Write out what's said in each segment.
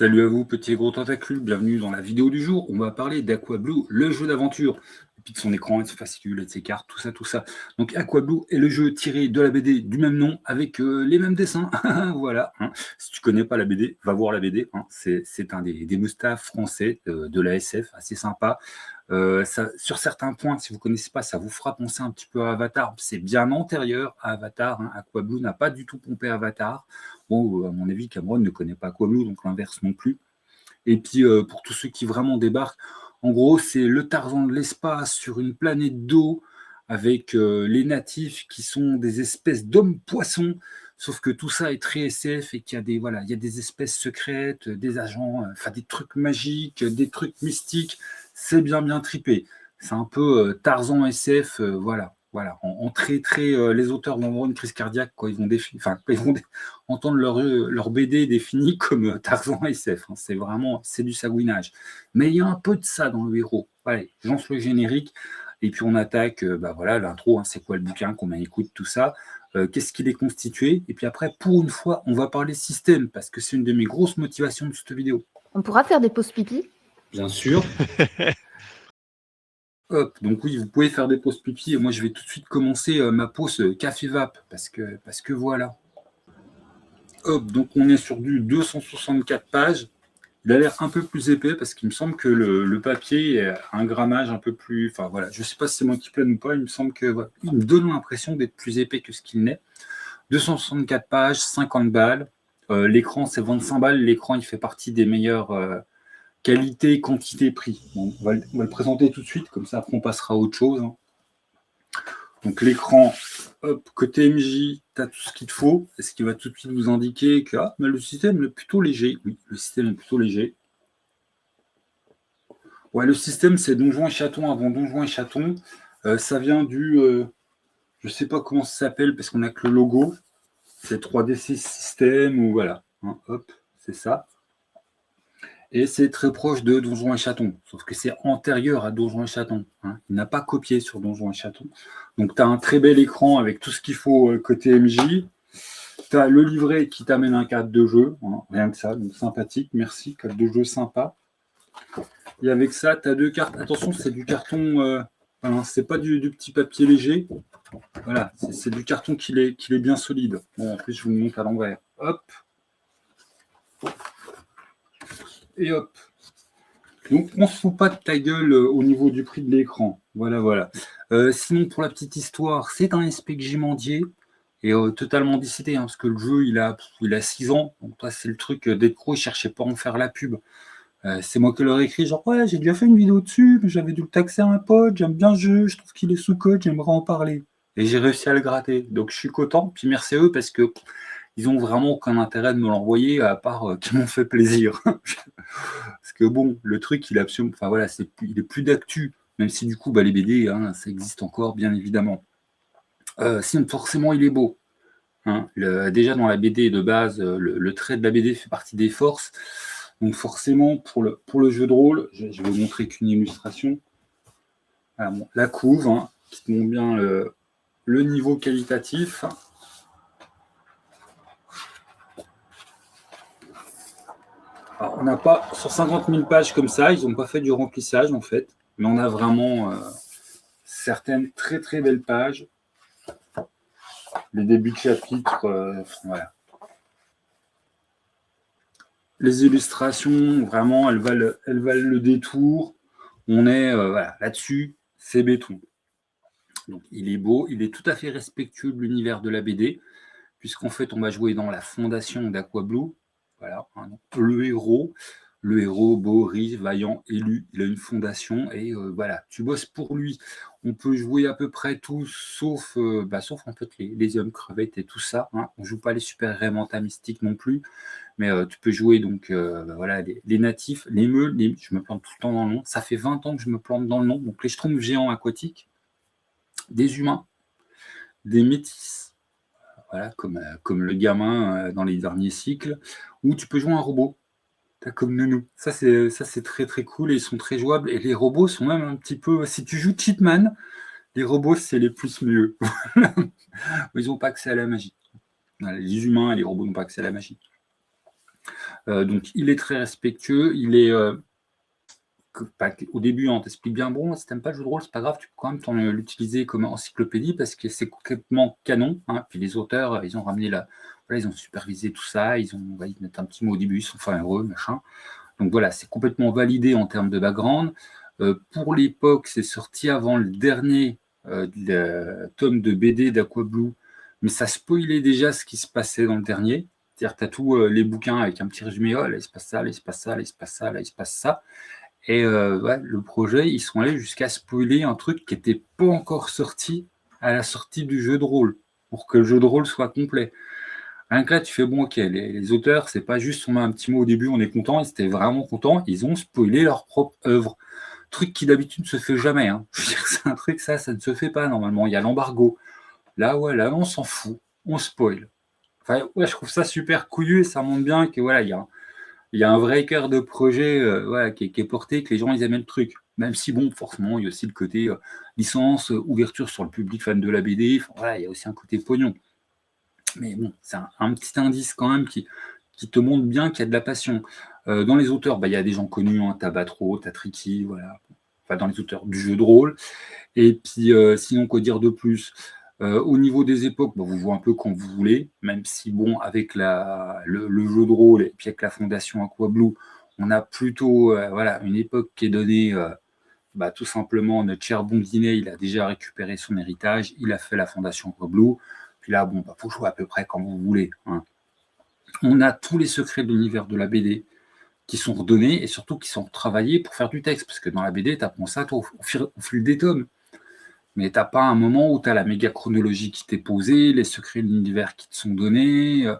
Salut à vous, petits et gros tentacules, bienvenue dans la vidéo du jour. On va parler d'Aqua-Blue, le jeu d'aventure, et puis de son écran, de ses fascicules, et de ses cartes, tout ça, tout ça. Donc Aqua-Blue est le jeu tiré de la BD du même nom, avec les mêmes dessins. Voilà. Hein. Si tu connais pas la BD, va voir la BD. Hein. C'est un des Mustaphes français de la SF, assez sympa. Sur certains points, si vous ne connaissez pas, ça vous fera penser un petit peu à Avatar. C'est bien antérieur à Avatar. Hein. Aqua-Blue n'a pas du tout pompé Avatar. Bon, à mon avis, Cameron ne connaît pas Aqua-Blue, donc l'inverse non plus. Et puis, pour tous ceux qui vraiment débarquent, en gros, c'est le Tarzan de l'espace sur une planète d'eau avec les natifs qui sont des espèces d'hommes-poissons. Sauf que tout ça est très SF et qu'il y a voilà, il y a des espèces secrètes, des agents, enfin des trucs magiques, des trucs mystiques. C'est bien trippé. C'est un peu Tarzan SF, voilà. Voilà, en très, les auteurs vont avoir une crise cardiaque quand ils vont entendre leur BD définie comme Tarzan SF. Hein. C'est du sagouinage. Mais il y a un peu de ça dans le héros. Allez, je lance le générique et puis on attaque. Voilà, l'intro. Hein, c'est quoi le bouquin, combien il coûte, tout ça. Qu'est-ce qu'il est constitué. Et puis après, pour une fois, on va parler système parce que c'est une de mes grosses motivations de cette vidéo. On pourra faire des pauses pipi? Bien sûr. Hop, donc oui, vous pouvez faire des pauses pipi et moi je vais tout de suite commencer ma pause café vape parce que voilà. Hop, donc on est sur du 264 pages. Il a l'air un peu plus épais parce qu'il me semble que le papier a un grammage un peu plus. Enfin voilà, je ne sais pas si c'est moi qui plaide ou pas, il me semble que voilà, il me donne l'impression d'être plus épais que ce qu'il n'est. 264 pages, 50 balles. L'écran c'est 25 balles. L'écran il fait partie des meilleures qualité, quantité, prix. Bon, on va le présenter tout de suite, comme ça après on passera à autre chose. Hein. Donc l'écran, hop, côté MJ, tu as tout ce qu'il te faut, et ce qui va tout de suite vous indiquer que mais le système est plutôt léger. Oui, le système est plutôt léger. Ouais, le système, c'est Donjons et Chatons avant Donjons et Chatons. Ça vient du... je ne sais pas comment ça s'appelle, parce qu'on n'a que le logo. C'est 3DC System, ou voilà. Hein, hop, c'est ça. Et c'est très proche de Donjons et Chatons, sauf que c'est antérieur à Donjons et Chatons. Hein. Il n'a pas copié sur Donjons et Chatons. Donc, tu as un très bel écran avec tout ce qu'il faut côté MJ. Tu as le livret qui t'amène un cadre de jeu, hein, rien que ça, donc sympathique, merci, cadre de jeu sympa. Et avec ça, tu as 2 cartes. Attention, c'est du carton, c'est pas du petit papier léger. Voilà, c'est du carton qui est bien solide. Bon, en plus, je vous le montre à l'envers. Hop. Et hop. Donc, on ne se fout pas de ta gueule au niveau du prix de l'écran. Voilà. Sinon, pour la petite histoire, c'est un SPJ mendier et totalement décidé, hein, parce que le jeu, il a 6 ans. Donc, toi, c'est le truc d'être gros, il ne cherchait pas à en faire la pub. C'est moi qui leur ai écrit, genre, ouais, j'ai déjà fait une vidéo dessus, mais j'avais dû le taxer à un pote, j'aime bien le jeu, je trouve qu'il est sous-cote, j'aimerais en parler. Et j'ai réussi à le gratter. Donc, je suis content. Puis, merci à eux, parce que ils n'ont vraiment aucun intérêt de me l'envoyer, à part qu'ils m'ont fait plaisir. Parce que bon, le truc, il est absolument, enfin voilà, il est plus d'actu, même si du coup, les BD, hein, ça existe encore, bien évidemment. Sinon, forcément, il est beau. Hein. Déjà, dans la BD de base, le trait de la BD fait partie des forces. Donc forcément, pour le jeu de rôle, je vais vous montrer qu'une illustration. Alors, bon, la couve, hein, qui te montre bien le niveau qualitatif. Alors, on n'a pas, sur 50 000 pages comme ça, ils n'ont pas fait du remplissage en fait, mais on a vraiment certaines très très belles pages. Les débuts de chapitre, voilà. Les illustrations, vraiment, elles valent le détour. On est voilà, là-dessus, c'est béton. Donc, il est beau, il est tout à fait respectueux de l'univers de la BD, puisqu'en fait, on va jouer dans la fondation d'Aqua-Blue. Voilà, hein, le héros, beau, riche, vaillant, élu, il a une fondation et voilà, tu bosses pour lui. On peut jouer à peu près tout, sauf en fait les hommes crevettes et tout ça. Hein. On ne joue pas les super mentas mystiques non plus, mais tu peux jouer donc voilà, les natifs, les meules, je me plante tout le temps dans le nom. Ça fait 20 ans que je me plante dans le nom. Donc les schtroumpfs géants aquatiques, des humains, des métis, voilà, comme le gamin dans les derniers cycles, ou tu peux jouer un robot. T'as comme Nounou. Ça, c'est très très cool et ils sont très jouables. Et les robots sont même un petit peu. Si tu joues Cheatman, les robots, c'est les plus mieux. Ils n'ont pas accès à la magie. Voilà, les humains et les robots n'ont pas accès à la magie. Donc il est très respectueux, il est, au début, on t'explique bien, bon, si t'aimes pas le jeu de rôle, c'est pas grave, tu peux quand même l'utiliser comme encyclopédie parce que c'est complètement canon, hein. Puis les auteurs, ils ont ramené voilà, ils ont supervisé tout ça, ils mettent un petit mot au début, ils sont enfin heureux, machin. Donc voilà, c'est complètement validé en termes de background. Pour l'époque, c'est sorti avant le dernier tome de BD d'Aqua Blue, mais ça spoilait déjà ce qui se passait dans le dernier. C'est-à-dire que tu as tous les bouquins avec un petit résumé, oh, là il se passe ça, là il se passe ça, là il se passe ça, là il se passe ça. Et ouais, le projet, ils sont allés jusqu'à spoiler un truc qui n'était pas encore sorti à la sortie du jeu de rôle, pour que le jeu de rôle soit complet. Rien que là, tu fais bon, ok, les auteurs, c'est pas juste on met un petit mot au début, on est content, ils étaient vraiment contents, ils ont spoilé leur propre œuvre. Truc qui d'habitude ne se fait jamais, hein. Je veux dire, c'est un truc, ça ne se fait pas normalement. Il y a l'embargo. Là, ouais, là, on s'en fout, on spoil. Enfin, ouais, je trouve ça super couillu et ça montre bien que voilà, il y a un vrai cœur de projet voilà, qui est porté, que les gens ils aiment le truc. Même si, bon, forcément, il y a aussi le côté licence, ouverture sur le public fan de la BD, enfin, voilà, il y a aussi un côté pognon. Mais bon, c'est un petit indice quand même qui te montre bien qu'il y a de la passion. Dans les auteurs, bah, il y a des gens connus, hein, t'as Batro, t'as Tricky, voilà. Enfin, dans les auteurs du jeu de rôle. Et puis, sinon, quoi dire de plus? Au niveau des époques, bah, vous jouez un peu quand vous voulez, même si, bon, avec le jeu de rôle et puis avec la fondation Aquablue, on a plutôt voilà, une époque qui est donnée, bah, tout simplement, notre cher Bondinet, il a déjà récupéré son héritage, il a fait la fondation Aquablue, puis là, bon, bah, faut jouer à peu près quand vous voulez, hein. On a tous les secrets de l'univers de la BD qui sont redonnés et surtout qui sont travaillés pour faire du texte, parce que dans la BD, tu apprends ça toi, au fil des tomes. Mais t'as pas un moment où tu as la méga chronologie qui t'est posée, les secrets de l'univers qui te sont donnés.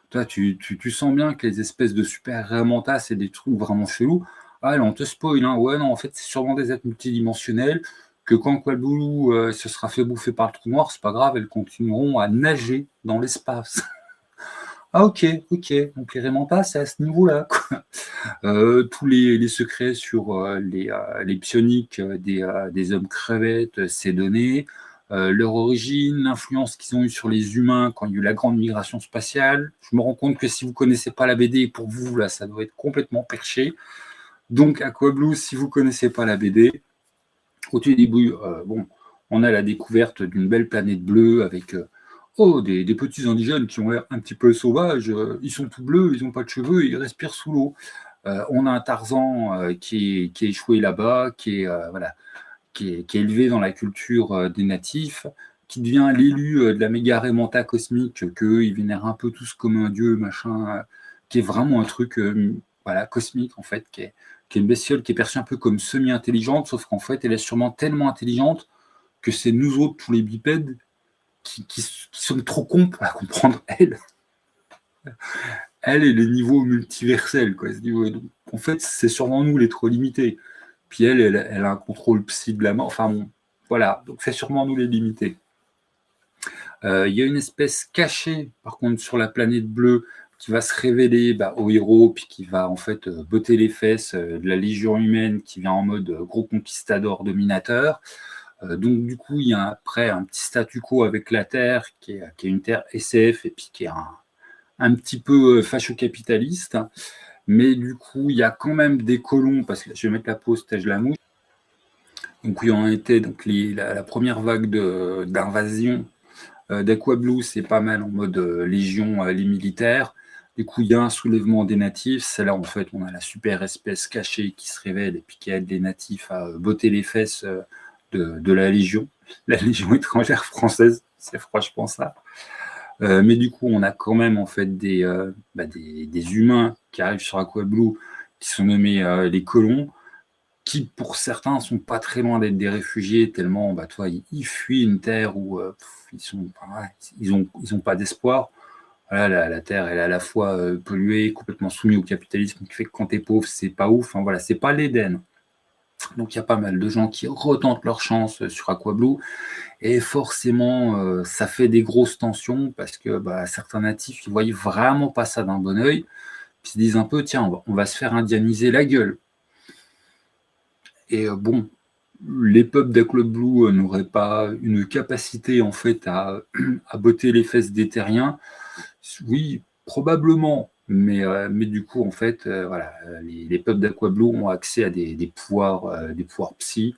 Toi, tu sens bien que les espèces de super remontas, c'est des trucs vraiment chelous. Ah, là, on te spoil, hein. Ouais, non, en fait, c'est sûrement des êtres multidimensionnels, que quand Qualboulou se sera fait bouffer par le trou noir, c'est pas grave, elles continueront à nager dans l'espace. Ah, ok, ok. Donc les remontas, c'est à ce niveau-là, quoi. Tous les secrets sur les psioniques des hommes crevettes, c'est donné. Leur origine, l'influence qu'ils ont eue sur les humains quand il y a eu la grande migration spatiale. Je me rends compte que si vous ne connaissez pas la BD, pour vous, là, ça doit être complètement perché. Donc, Aquablue, si vous ne connaissez pas la BD, au tout début, bon, on a la découverte d'une belle planète bleue avec des petits indigènes qui ont l'air un petit peu sauvages. Ils sont tout bleus, ils n'ont pas de cheveux, ils respirent sous l'eau. On a un Tarzan qui est échoué là-bas, voilà, qui est élevé dans la culture des natifs, qui devient l'élu de la méga Remanta cosmique, qu'ils vénèrent un peu tous comme un dieu, machin, qui est vraiment un truc voilà, cosmique, en fait, qui est une bestiole qui est perçue un peu comme semi-intelligente, sauf qu'en fait, elle est sûrement tellement intelligente que c'est nous autres, tous les bipèdes, qui sommes trop cons pour la comprendre, elle. Elle et les niveaux multiversels, quoi. Donc, en fait, c'est sûrement nous les trop limités. Puis elle a un contrôle psy de la mort. Enfin bon, voilà. Donc c'est sûrement nous les limités. Il y a une espèce cachée, par contre, sur la planète bleue, qui va se révéler au héros, puis qui va en fait botter les fesses de la Légion humaine, qui vient en mode gros conquistador dominateur. Donc du coup, il y a après un petit statu quo avec la Terre, qui est une Terre SF, et puis qui est un petit peu facho-capitaliste. Mais du coup, il y a quand même des colons, parce que je vais mettre la pause, tèche la mouche. Donc, il y en était donc la première vague d'invasion d'Aqua Blue, c'est pas mal en mode légion, les militaires. Du coup, il y a un soulèvement des natifs. C'est là, en fait, on a la super espèce cachée qui se révèle et puis qui aide les natifs à botter les fesses de la légion. La légion étrangère française, c'est franchement ça. Mais du coup, on a quand même en fait des humains qui arrivent sur Aqua Blue, qui sont nommés les colons, qui pour certains sont pas très loin d'être des réfugiés, tellement toi, ils fuient une terre où ils ont pas d'espoir. Voilà, la terre, elle est à la fois polluée, complètement soumise au capitalisme, qui fait que quand t'es pauvre, c'est pas ouf. Enfin, voilà, c'est pas l'Éden. Donc il y a pas mal de gens qui retentent leur chance sur Aqua Blue. Et forcément, ça fait des grosses tensions parce que certains natifs, ils ne voyaient vraiment pas ça d'un bon oeil. Ils se disent un peu, tiens, on va se faire indianiser la gueule. Et bon, les peuples d'Aqua Blue n'auraient pas une capacité en fait à botter les fesses des terriens. Oui, probablement, Mais du coup, en fait, voilà, les peuples d'Aqua-Blue ont accès à des pouvoirs psy,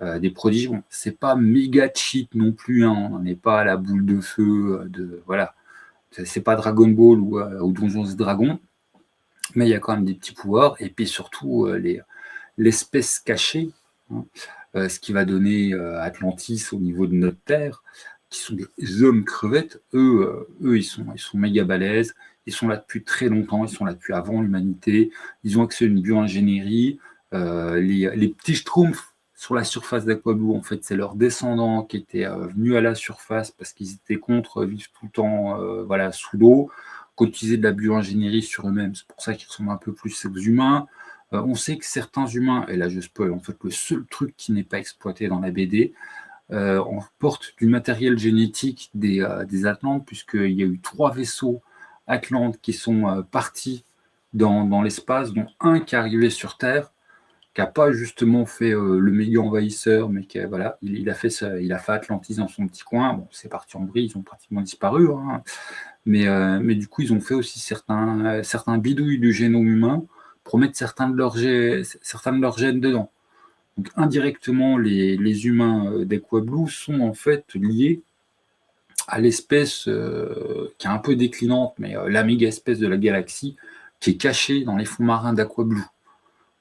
des prodiges. Bon, c'est pas méga cheat non plus, hein, on n'est pas à la boule de feu, voilà. C'est pas Dragon Ball ou Donjons et Dragons, mais il y a quand même des petits pouvoirs, et puis surtout l'espèce cachée, hein, ce qui va donner Atlantis au niveau de notre Terre, qui sont des hommes crevettes. Eux ils sont méga balèzes, ils sont là depuis très longtemps, ils sont là depuis avant l'humanité, ils ont accès à une bio-ingénierie. Les petits schtroumpfs sur la surface d'Aqua-Blue, en fait, c'est leurs descendants qui étaient venus à la surface parce qu'ils étaient contre vivre tout le temps voilà, sous l'eau, qui utilisaient de la bio-ingénierie sur eux-mêmes. C'est pour ça qu'ils ressemblent un peu plus aux humains. On sait que certains humains, et là je spoil, en fait, le seul truc qui n'est pas exploité dans la BD, on porte du matériel génétique des Atlantes, puisqu'il y a eu 3 vaisseaux Atlantes qui sont partis dans l'espace, dont un qui est arrivé sur Terre, qui n'a pas justement fait le méga envahisseur, mais qui voilà, il a fait Atlantis dans son petit coin. Bon, c'est parti en vrille, ils ont pratiquement disparu, hein. Mais du coup, ils ont fait aussi certains bidouilles du génome humain pour mettre certains de leurs gènes dedans. Donc indirectement, les humains d'Aqua-Blue sont en fait liés à l'espèce qui est un peu déclinante, mais la méga espèce de la galaxie, qui est cachée dans les fonds marins d'Aqua-Blue.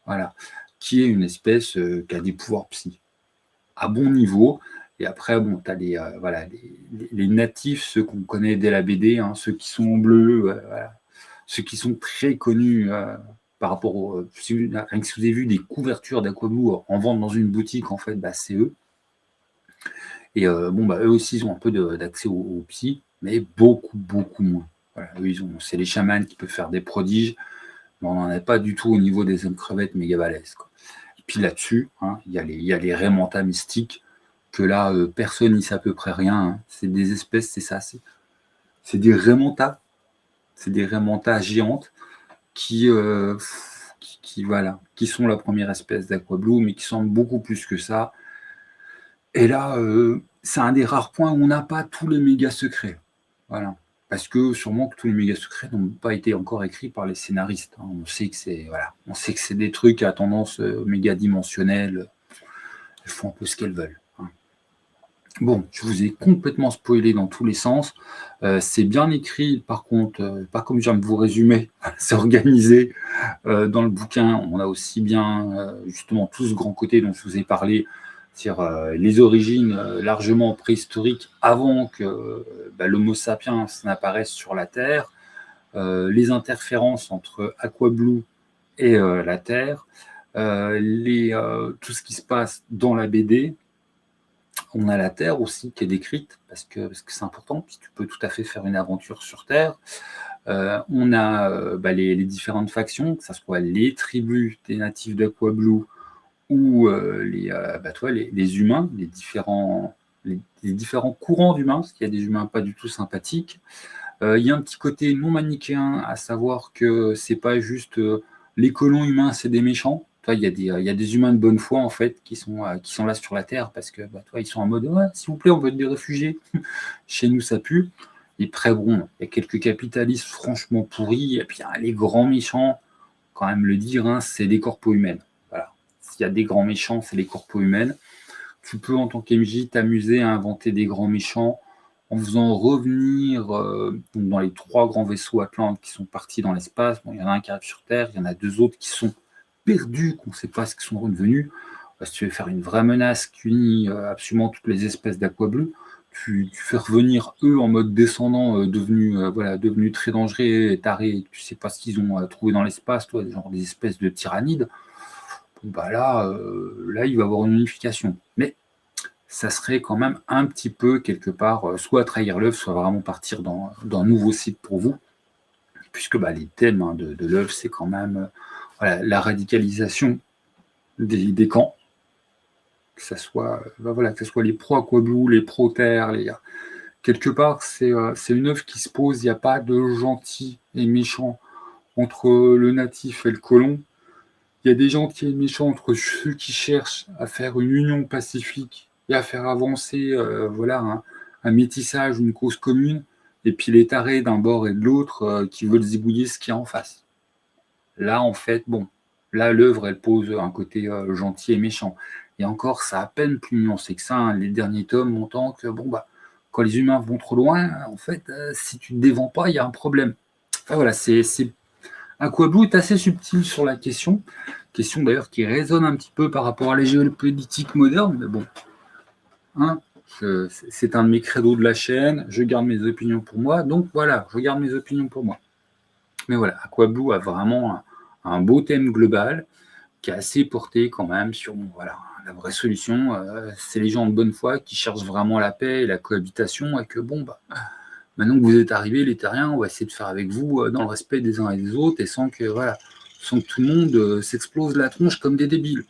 Voilà, qui est une espèce qui a des pouvoirs psy à bon niveau. Et après, bon, tu as les natifs, ceux qu'on connaît dès la BD, hein, ceux qui sont en bleu, voilà. Ceux qui sont très connus par rapport au. Rien que si vous avez vu des couvertures d'Aqua-Blue en vente dans une boutique, en fait, bah, c'est eux. Et bon, bah, eux aussi, ils ont un peu d'accès au psy, mais beaucoup, beaucoup moins. Voilà, eux, c'est les chamans qui peuvent faire des prodiges, mais on n'en est pas du tout au niveau des hommes crevettes méga balèzes, quoi. Et puis là-dessus, hein, il y a les Raimanta mystiques, que là, personne n'y sait à peu près rien, hein. C'est des espèces, c'est ça, c'est des Raimanta. C'est des Raimanta géantes qui sont la première espèce d'Aqua-Blue, mais qui sont beaucoup plus que ça. Et là, c'est un des rares points où on n'a pas tous les méga secrets. Voilà. Parce que sûrement que tous les méga secrets n'ont pas été encore écrits par les scénaristes, hein. On sait que c'est des trucs à tendance méga dimensionnelle. Elles font un peu ce qu'elles veulent, hein. Bon, je vous ai complètement spoilé dans tous les sens. C'est bien écrit, par contre, pas comme je viens de vous résumer, c'est organisé. Dans le bouquin, on a aussi bien justement tout ce grand côté dont je vous ai parlé, c'est-à-dire les origines largement préhistoriques avant que l'Homo sapiens n'apparaisse sur la Terre, les interférences entre Aquablue et la Terre, tout ce qui se passe dans la BD. On a la Terre aussi qui est décrite, parce que c'est important, puis tu peux tout à fait faire une aventure sur Terre. On a les différentes factions, que ce soit les tribus des natifs d'Aqua-Blue ou les humains, les différents courants d'humains, parce qu'il y a des humains pas du tout sympathiques. Il y a un petit côté non manichéen, à savoir que c'est pas juste les colons humains, c'est des méchants. Il y a des humains de bonne foi, en fait, qui sont là sur la Terre, parce que ils sont en mode ouais, s'il vous plaît, on veut être des réfugiés. Chez nous, ça pue. Et après, bon, il y a quelques capitalistes franchement pourris, et puis les grands méchants, quand même le dire, hein, c'est des corpos humaines. Voilà. S'il y a des grands méchants, c'est les corpos humaines. Tu peux, en tant qu'MJ, t'amuser à inventer des grands méchants en faisant revenir dans les 3 grands vaisseaux Atlantes qui sont partis dans l'espace. Bon, il y en a un qui arrive sur Terre, il y en a 2 autres qui sont perdus, qu'on ne sait pas ce qu'ils sont revenus. Si tu veux faire une vraie menace qui unit absolument toutes les espèces d'Aqua-Blue, tu fais revenir eux en mode descendant, devenus très dangereux, tarés, tu ne sais pas ce qu'ils ont trouvé dans l'espace, genre des espèces de tyrannides. Là, il va y avoir une unification. Mais ça serait quand même un petit peu, quelque part, soit trahir l'œuvre, soit vraiment partir dans un nouveau site pour vous, puisque les thèmes, hein, de l'œuvre, c'est quand même la radicalisation des camps, que ce soit les pro-Aquablue, les pro-Terre, quelque part, c'est une œuvre qui se pose, il n'y a pas de gentil et méchant entre le natif et le colon. Il y a des gentils et méchants entre ceux qui cherchent à faire une union pacifique et à faire avancer un métissage, une cause commune, et puis les tarés d'un bord et de l'autre qui veulent zigouiller ce qu'il y a en face. Là, en fait, bon, là, l'œuvre, elle pose un côté gentil et méchant. Et encore, ça a à peine plus nuancé que ça, hein. Les derniers tomes montrant que, bon, bah, quand les humains vont trop loin, en fait, si tu ne te dévends pas, il y a un problème. Enfin, voilà, Aquablue est assez subtil sur la question d'ailleurs qui résonne un petit peu par rapport à la géopolitique moderne, mais bon, hein, c'est un de mes credos de la chaîne, je garde mes opinions pour moi, donc voilà, je garde mes opinions pour moi. Mais voilà, Aquablue a vraiment un beau thème global qui est assez porté quand même sur, bon, voilà, la vraie solution, c'est les gens de bonne foi qui cherchent vraiment la paix et la cohabitation, et que bon, bah, maintenant que vous êtes arrivés, les terriens, on va essayer de faire avec vous dans le respect des uns et des autres, et sans que tout le monde s'explose la tronche comme des débiles.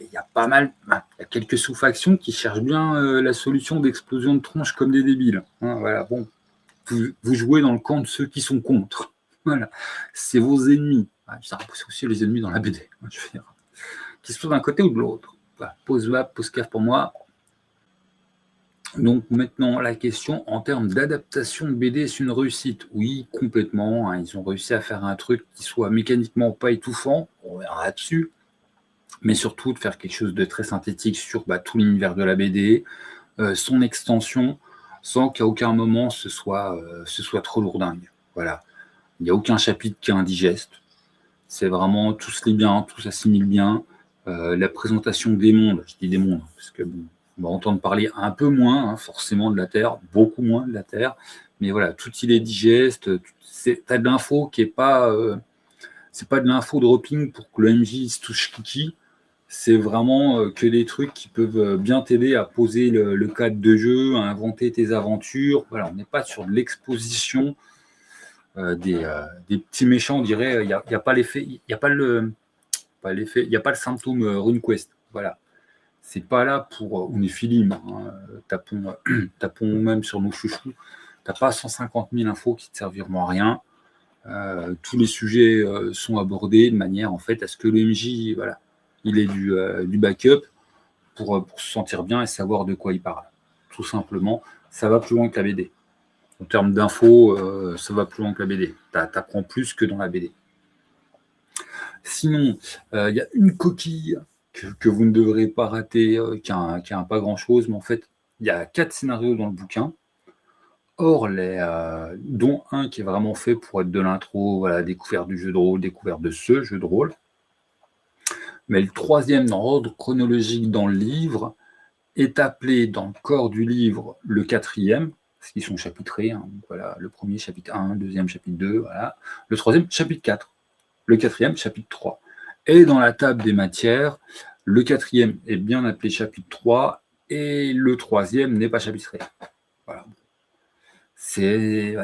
Il y a il y a quelques sous-factions qui cherchent bien la solution d'explosion de tronche comme des débiles. Hein, voilà, bon, vous jouez dans le camp de ceux qui sont contre. Voilà, c'est vos ennemis. C'est aussi les ennemis dans la BD, je veux dire. Qu'ils soient d'un côté ou de l'autre. Voilà, pause web, pause cave pour moi. Donc maintenant, la question en termes d'adaptation de BD, c'est une réussite. Oui, complètement. Hein, ils ont réussi à faire un truc qui soit mécaniquement pas étouffant. On verra là-dessus. Mais surtout de faire quelque chose de très synthétique sur tout l'univers de la BD, son extension, sans qu'à aucun moment ce soit trop lourdingue. Voilà. Il n'y a aucun chapitre qui est indigeste. C'est vraiment, tout se lit bien, tout s'assimile bien. La présentation des mondes, je dis des mondes, parce que bon, on va entendre parler un peu moins, hein, forcément, de la Terre, beaucoup moins de la Terre, mais voilà, tout il est digeste, t'as de l'info qui est pas... c'est pas de l'info dropping pour que le MJ se touche kiki, c'est vraiment que des trucs qui peuvent bien t'aider à poser le cadre de jeu, à inventer tes aventures. Voilà, on n'est pas sur de l'exposition des petits méchants, on dirait. Il n'y a pas l'effet, il n'y a pas le symptôme RuneQuest. Voilà, c'est pas là pour on est filim, hein, tapons même sur nos chouchous. T'as pas 150 000 infos qui te serviront à rien. Tous les sujets sont abordés de manière en fait à ce que le MJ, voilà, il ait du backup pour se sentir bien et savoir de quoi il parle. Tout simplement, ça va plus loin que la BD. En termes d'infos, ça va plus loin que la BD. T'apprends plus que dans la BD. Sinon, il y a une coquille que vous ne devrez pas rater, qui a pas grand-chose, mais en fait, il y a 4 scénarios dans le bouquin. Or, dont un qui est vraiment fait pour être de l'intro, voilà, découverte du jeu de rôle, découverte de ce jeu de rôle. Mais le troisième dans l'ordre chronologique dans le livre est appelé dans le corps du livre le quatrième, parce qu'ils sont chapitrés. Hein, donc voilà, le premier chapitre 1, le deuxième chapitre 2, voilà. Le troisième chapitre 4, le quatrième chapitre 3. Et dans la table des matières, le quatrième est bien appelé chapitre 3 et le troisième n'est pas chapitré. Voilà. C'est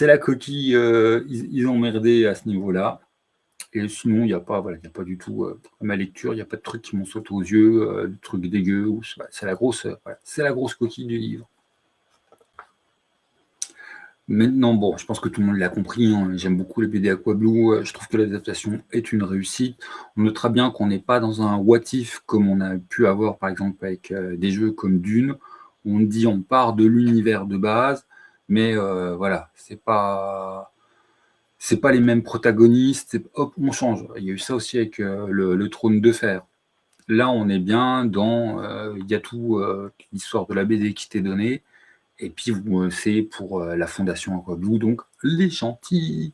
la coquille, ils ont merdé à ce niveau-là. Et sinon, il n'y a pas du tout, à ma lecture, il n'y a pas de trucs qui m'ont sauté aux yeux, de trucs dégueux. C'est la grosse coquille du livre. Maintenant, bon, je pense que tout le monde l'a compris, hein, j'aime beaucoup les BD Aquablue, je trouve que l'adaptation est une réussite. On notera bien qu'on n'est pas dans un what if comme on a pu avoir par exemple avec des jeux comme Dune, où on part de l'univers de base, mais voilà, c'est pas les mêmes protagonistes, hop, on change. Il y a eu ça aussi avec le Trône de Fer. Là, on est bien dans, il y a tout l'histoire de la BD qui t'est donnée, et puis c'est pour la fondation Aquablue, donc les gentils.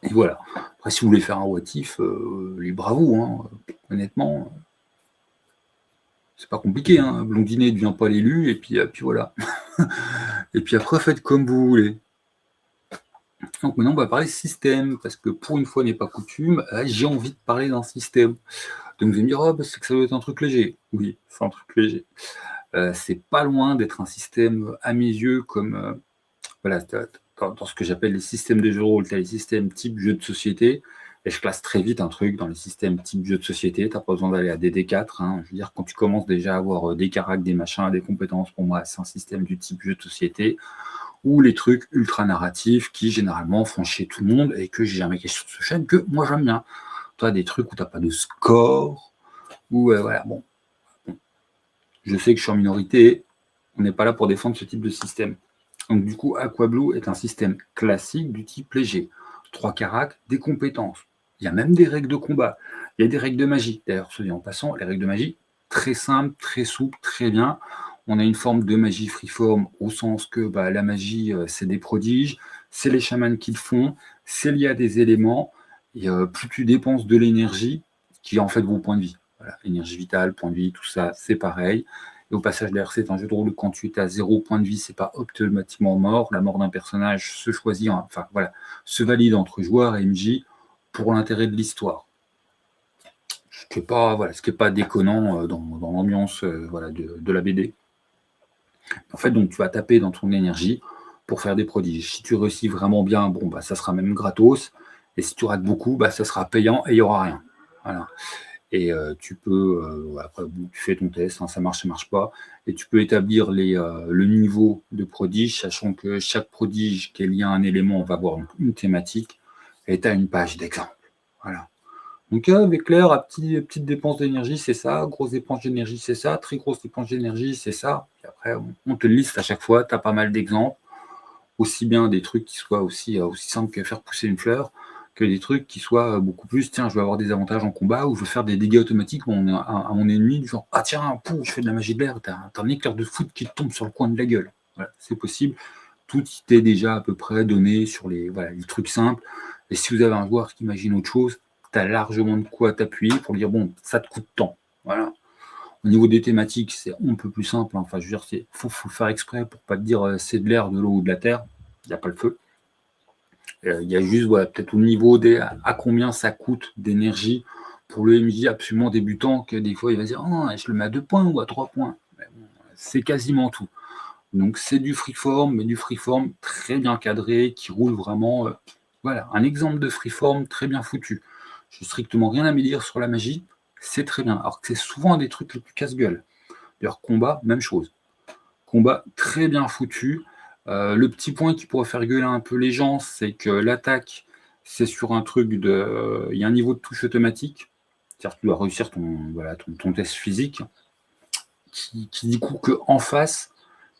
Et voilà. Après, si vous voulez faire un what if, libre à vous, hein. Honnêtement, c'est pas compliqué, hein. Blondinet ne devient pas l'élu, et puis voilà. Et puis après, faites comme vous voulez. Donc maintenant, on va parler système, parce que pour une fois n'est pas coutume, j'ai envie de parler d'un système. Donc vous allez me dire, oh, c'est que ça doit être un truc léger. Oui, c'est un truc léger. C'est pas loin d'être un système, à mes yeux, comme voilà, dans ce que j'appelle les systèmes de jeux de rôle, tu as les systèmes type jeu de société, et je classe très vite un truc dans les systèmes type jeu de société, tu n'as pas besoin d'aller à DD4, hein. Je veux dire, quand tu commences déjà à avoir des caractères, des machins, des compétences, pour moi, c'est un système du type jeu de société, ou les trucs ultra narratifs qui, généralement, font chier tout le monde, et que j'ai jamais question sur cette chaîne, que moi j'aime bien. Toi, des trucs où tu n'as pas de score, ou voilà, bon. Je sais que je suis en minorité, on n'est pas là pour défendre ce type de système. Donc du coup, Aquablue est un système classique du type léger. 3 caracs, des compétences. Il y a même des règles de combat. Il y a des règles de magie. D'ailleurs, soit dit en passant, les règles de magie, très simples, très souples, très bien. On a une forme de magie freeform au sens que la magie, c'est des prodiges, c'est les chamans qui le font, c'est lié à des éléments, et plus tu dépenses de l'énergie, qui est en fait vos points de vie. Voilà, énergie vitale, points de vie, tout ça, c'est pareil. Et au passage, l'RC est un jeu de rôle où quand tu es à 0 point de vie, c'est pas automatiquement mort. La mort d'un personnage se choisit, enfin voilà, se valide entre joueurs et MJ pour l'intérêt de l'histoire. Ce qui n'est pas déconnant dans l'ambiance de la BD. En fait, donc tu vas taper dans ton énergie pour faire des prodiges. Si tu réussis vraiment bien, ça sera même gratos. Et si tu rates beaucoup, ça sera payant et il n'y aura rien. Voilà. Et tu peux, après, tu fais ton test, ça marche, ça marche pas, et tu peux établir le niveau de prodige, sachant que chaque prodige qui est lié à un élément va avoir une thématique, et tu as une page d'exemple. Voilà. Donc avec l'air, à petite dépense d'énergie, c'est ça, grosse dépense d'énergie, c'est ça, très grosse dépense d'énergie, c'est ça. Et après, on te liste à chaque fois, tu as pas mal d'exemples, aussi bien des trucs qui soient aussi simples que faire pousser une fleur, que des trucs qui soient beaucoup plus, tiens, je vais avoir des avantages en combat, ou je vais faire des dégâts automatiques à mon ennemi, du genre, ah tiens, je fais de la magie de l'air, t'as un éclair de foot qui te tombe sur le coin de la gueule. Voilà, c'est possible. Tout t'est déjà à peu près donné sur les trucs simples. Et si vous avez un joueur qui imagine autre chose, t'as largement de quoi t'appuyer pour dire, bon, ça te coûte tant. Voilà. Au niveau des thématiques, c'est un peu plus simple. Enfin, je veux dire, faut faire exprès pour pas te dire c'est de l'air, de l'eau ou de la terre. Il n'y a pas le feu. Il y a juste peut-être au niveau à combien ça coûte d'énergie pour le MJ absolument débutant, que des fois il va dire oh, je le mets à 2 points ou à 3 points. C'est quasiment tout. Donc c'est du freeform, mais du freeform très bien cadré, qui roule vraiment. Voilà, un exemple de freeform très bien foutu. Je n'ai strictement rien à me dire sur la magie, c'est très bien. Alors que c'est souvent un des trucs les plus casse-gueule. D'ailleurs, combat, même chose. Combat très bien foutu. Le petit point qui pourrait faire gueuler un peu les gens, c'est que l'attaque, c'est sur un truc de. Il y a un niveau de touche automatique. C'est-à-dire que tu dois réussir ton test physique, qui dit coup qu'en face,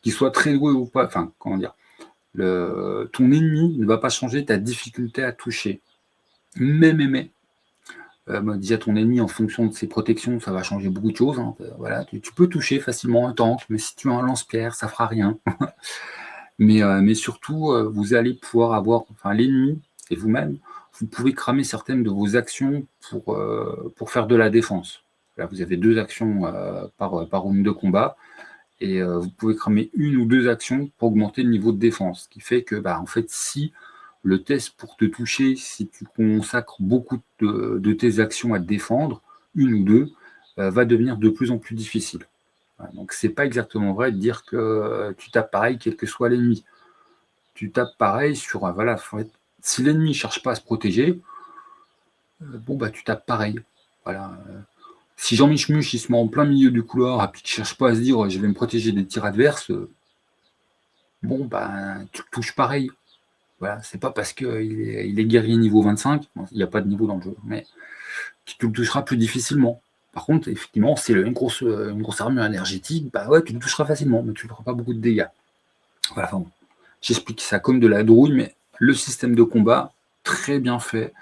qu'il soit très doué ou pas, enfin, comment dire, ton ennemi ne va pas changer ta difficulté à toucher. Mais, dis à ton ennemi en fonction de ses protections, ça va changer beaucoup de choses. Hein. Voilà, tu peux toucher facilement un tank, mais si tu as un lance-pierre, ça fera rien. Mais surtout, vous allez pouvoir avoir, l'ennemi et vous-même, vous pouvez cramer certaines de vos actions pour faire de la défense. Là, vous avez 2 actions par round de combat, et vous pouvez cramer 1 ou 2 actions pour augmenter le niveau de défense. Ce qui fait que, en fait, si le test pour te toucher, si tu consacres beaucoup de tes actions à te défendre, 1 ou 2, va devenir de plus en plus difficile. Donc c'est pas exactement vrai de dire que tu tapes pareil quel que soit l'ennemi. Tu tapes pareil sur si l'ennemi ne cherche pas à se protéger, tu tapes pareil. Voilà. Si Jean-Mich il se met en plein milieu du couloir et puis qu'il ne cherche pas à se dire je vais me protéger des tirs adverses, tu le touches pareil. Voilà, c'est pas parce qu'il est guerrier niveau 25, il n'y a pas de niveau dans le jeu, mais tu le toucheras plus difficilement. Par contre, effectivement, si une grosse armure énergétique, tu le toucheras facilement, mais tu ne feras pas beaucoup de dégâts. Voilà, j'explique ça comme de la drouille, mais le système de combat, très bien fait,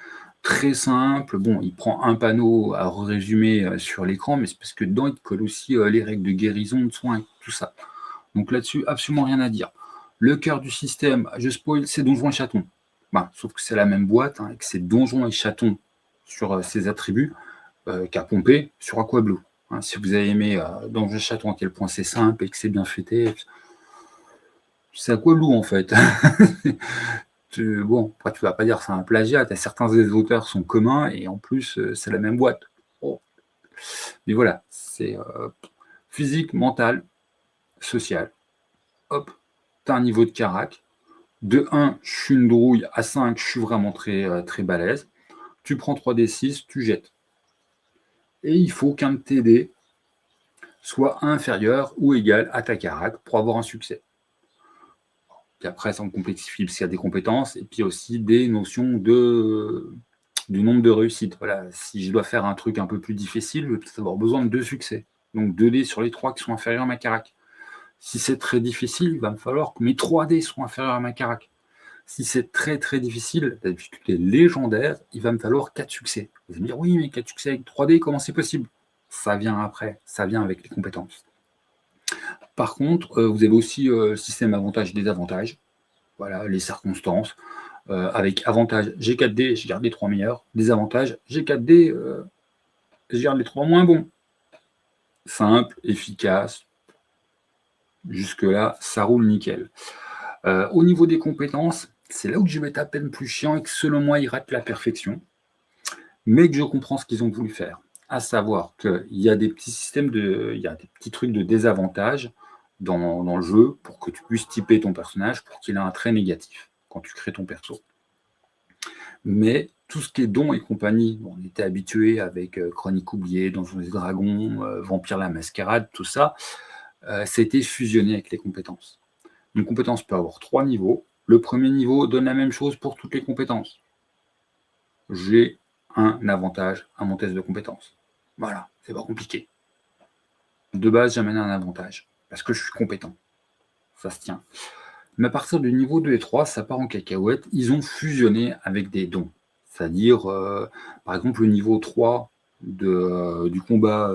très simple. Bon, il prend un panneau à résumer sur l'écran, mais c'est parce que dedans, il te colle aussi les règles de guérison, de soins, tout ça. Donc là-dessus, absolument rien à dire. Le cœur du système, je spoil, c'est Donjons et Chatons. Sauf que c'est la même boîte, et que c'est Donjons et Chatons sur ses attributs qu'à pomper sur Aquablue. Si vous avez aimé Donjons et Chatons, à quel point c'est simple et que c'est bien fêté, c'est Aquablue en fait. Après tu vas pas dire que c'est un plagiat, certains des auteurs sont communs et en plus c'est la même boîte. Mais voilà, c'est physique, mental, social. Hop, tu as un niveau de carac. De 1, je suis une drouille, à 5, je suis vraiment très, très balèze. Tu prends 3d6, tu jettes. Et il faut qu'un de tes dés soit inférieur ou égal à ta carac pour avoir un succès. Puis après, ça me complexifie parce qu'il y a des compétences et puis aussi des notions du nombre de réussites. Voilà, si je dois faire un truc un peu plus difficile, je vais peut-être avoir besoin de 2 succès. Donc 2 dés sur les 3 qui sont inférieurs à ma carac. Si c'est très difficile, il va me falloir que mes 3D soient inférieurs à ma carac. Si c'est très très difficile, la difficulté légendaire, il va me falloir 4 succès. Vous allez me dire, oui, mais 4 succès avec 3D, comment c'est possible? Ça vient après, ça vient avec les compétences. Par contre, vous avez aussi le système avantage-désavantage. Voilà, les circonstances. Avec avantage, j'ai 4D, je garde les 3 meilleurs. Désavantage, j'ai 4D, je garde les 3 moins bons. Simple, efficace. Jusque-là, ça roule nickel. Au niveau des compétences, c'est là où je vais être à peine plus chiant et que selon moi, ils ratent la perfection. Mais que je comprends ce qu'ils ont voulu faire. À savoir qu'il y a des petits systèmes il y a des petits trucs de désavantage dans le jeu pour que tu puisses typer ton personnage pour qu'il ait un trait négatif quand tu crées ton perso. Mais tout ce qui est dons et compagnie, on était habitué avec Chronique oubliée, Donjons et Dragons, Vampire la Mascarade, tout ça, ça a été fusionné avec les compétences. Une compétence peut avoir 3 niveaux. Le premier niveau donne la même chose pour toutes les compétences. J'ai un avantage à mon test de compétences. Voilà, c'est pas compliqué. De base, j'amène un avantage, parce que je suis compétent. Ça se tient. Mais à partir du niveau 2 et 3, ça part en cacahuète. Ils ont fusionné avec des dons. C'est-à-dire, par exemple, le niveau 3 du combat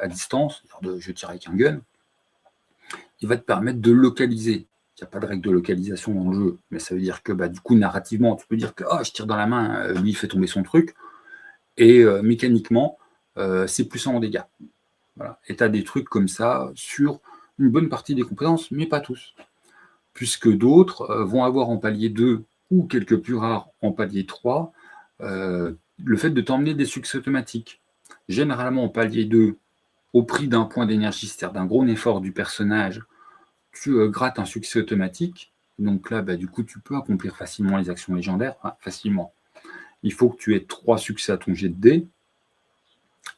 à distance, je tire avec un gun, il va te permettre de localiser. Il n'y a pas de règle de localisation dans le jeu, mais ça veut dire que du coup, narrativement, tu peux dire que je tire dans la main, lui, il fait tomber son truc, et mécaniquement, c'est plus en dégâts. Voilà. Et tu as des trucs comme ça sur une bonne partie des compétences, mais pas tous. Puisque d'autres vont avoir en palier 2 ou quelques plus rares en palier 3, le fait de t'emmener des succès automatiques. Généralement en palier 2, au prix d'un point d'énergie, c'est-à-dire d'un gros effort du personnage, tu grattes un succès automatique. Donc là, du coup, tu peux accomplir facilement les actions légendaires. Facilement. Il faut que tu aies 3 succès à ton jet de dés.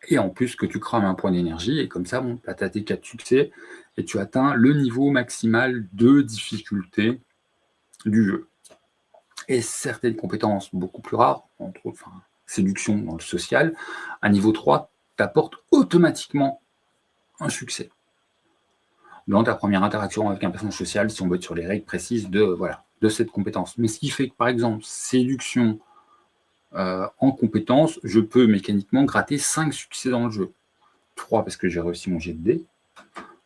Et en plus que tu crames un point d'énergie. Et comme ça, tu as tes 4 succès. Et tu atteins le niveau maximal de difficulté du jeu. Et certaines compétences beaucoup plus rares, entre autres, séduction dans le social, à niveau 3, t'apporte automatiquement un succès. Dans ta première interaction avec un personnage social, si on veut être sur les règles précises de cette compétence. Mais ce qui fait que, par exemple, séduction en compétence, je peux mécaniquement gratter 5 succès dans le jeu. 3 parce que j'ai réussi mon jet de dés.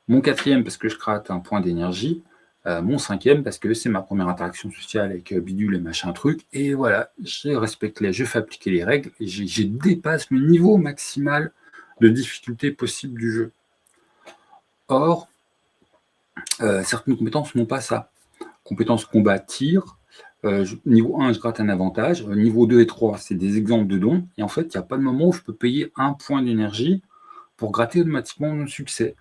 Mon 4e parce que je gratte un point d'énergie. Mon 5e parce que c'est ma première interaction sociale avec bidule et machin truc. Et voilà, je respecte je fais appliquer les règles et je dépasse le niveau maximal de difficulté possible du jeu. Or, certaines compétences n'ont pas ça. Compétences combat, tir. Niveau 1, je gratte un avantage. Niveau 2 et 3, c'est des exemples de dons. Et en fait, il n'y a pas de moment où je peux payer un point d'énergie pour gratter automatiquement mon succès.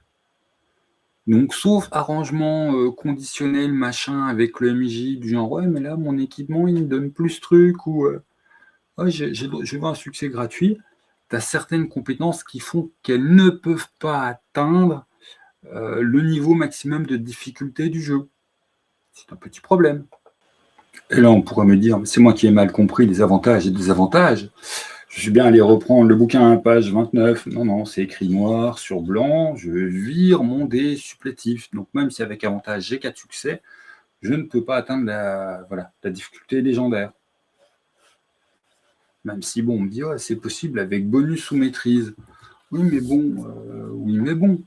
Donc, sauf arrangement conditionnel, machin, avec le MJ, du genre, ouais, mais là, mon équipement, il me donne plus truc, ou je veux un succès gratuit. Tu as certaines compétences qui font qu'elles ne peuvent pas atteindre le niveau maximum de difficulté du jeu. C'est un petit problème. Et là, on pourrait me dire, c'est moi qui ai mal compris les avantages et désavantages. Je suis bien allé reprendre le bouquin, page 29. Non, c'est écrit noir sur blanc. Je vire mon dé supplétif. Donc, même si avec avantage, j'ai 4 succès, je ne peux pas atteindre la difficulté légendaire. Même si, on me dit, c'est possible avec bonus ou maîtrise. Oui, mais bon.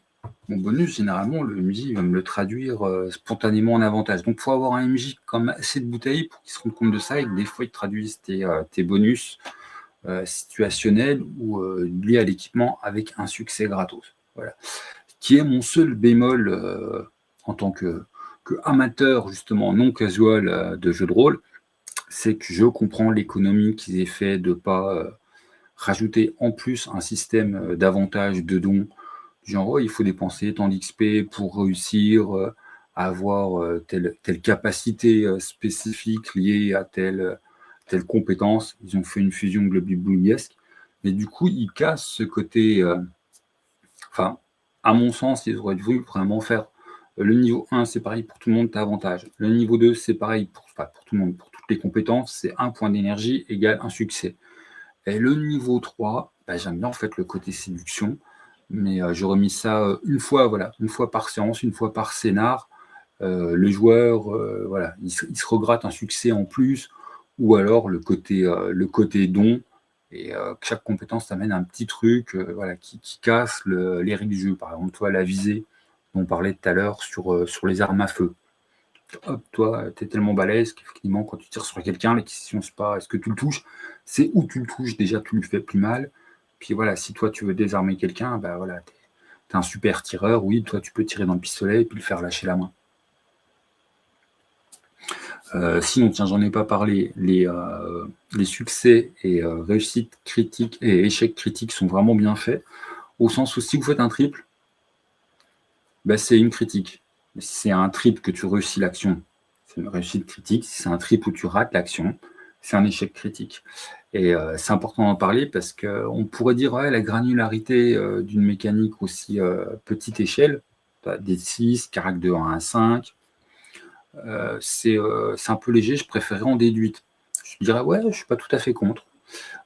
Mon bonus, généralement, le MJ va me le traduire spontanément en avantage. Donc, il faut avoir un MJ comme assez de bouteilles pour qu'il se rende compte de ça et que des fois, il traduise tes bonus situationnels ou liés à l'équipement avec un succès gratos. Voilà. Qui est mon seul bémol en tant que amateur, justement, non casual de jeu de rôle, c'est que je comprends l'économie qu'ils aient fait de ne pas rajouter en plus un système d'avantages de dons. Genre, il faut dépenser tant d'XP pour réussir à avoir telle capacité spécifique liée à telle compétence. Ils ont fait une fusion globi-bouillesque. Mais du coup, ils cassent ce côté... à mon sens, ils auraient dû vraiment faire le niveau 1, c'est pareil pour tout le monde, tu as avantage. Le niveau 2, c'est pareil pour tout le monde, pour toutes les compétences, c'est un point d'énergie égale un succès. Et le niveau 3, j'aime bien en fait le côté séduction. Mais j'aurais mis ça une fois, voilà, une fois par séance, une fois par scénar. Le joueur, voilà, il se regratte un succès en plus, ou alors le côté don, et chaque compétence t'amène un petit truc voilà, qui casse les règles du jeu. Par exemple, toi, la visée, dont on parlait tout à l'heure sur les armes à feu. Hop, toi, tu es tellement balèze qu'effectivement, quand tu tires sur quelqu'un, la question, c'est pas est-ce que tu le touches, c'est où tu le touches, déjà, tu lui fais plus mal. Puis voilà, si toi, tu veux désarmer quelqu'un, bah voilà, t'es un super tireur, oui, toi, tu peux tirer dans le pistolet et puis le faire lâcher la main. Sinon, tiens, j'en ai pas parlé, les succès et réussites critiques et échecs critiques sont vraiment bien faits, au sens où si vous faites un triple, bah, c'est une critique. Mais si c'est un triple que tu réussis l'action, c'est une réussite critique. Si c'est un triple où tu rates l'action, c'est un échec critique. Et c'est important d'en parler parce qu'on pourrait dire ouais, la granularité d'une mécanique aussi petite échelle, des 6, carac de 1 à 5, c'est un peu léger, je préférerais en déduite. Je dirais ouais, je suis pas tout à fait contre,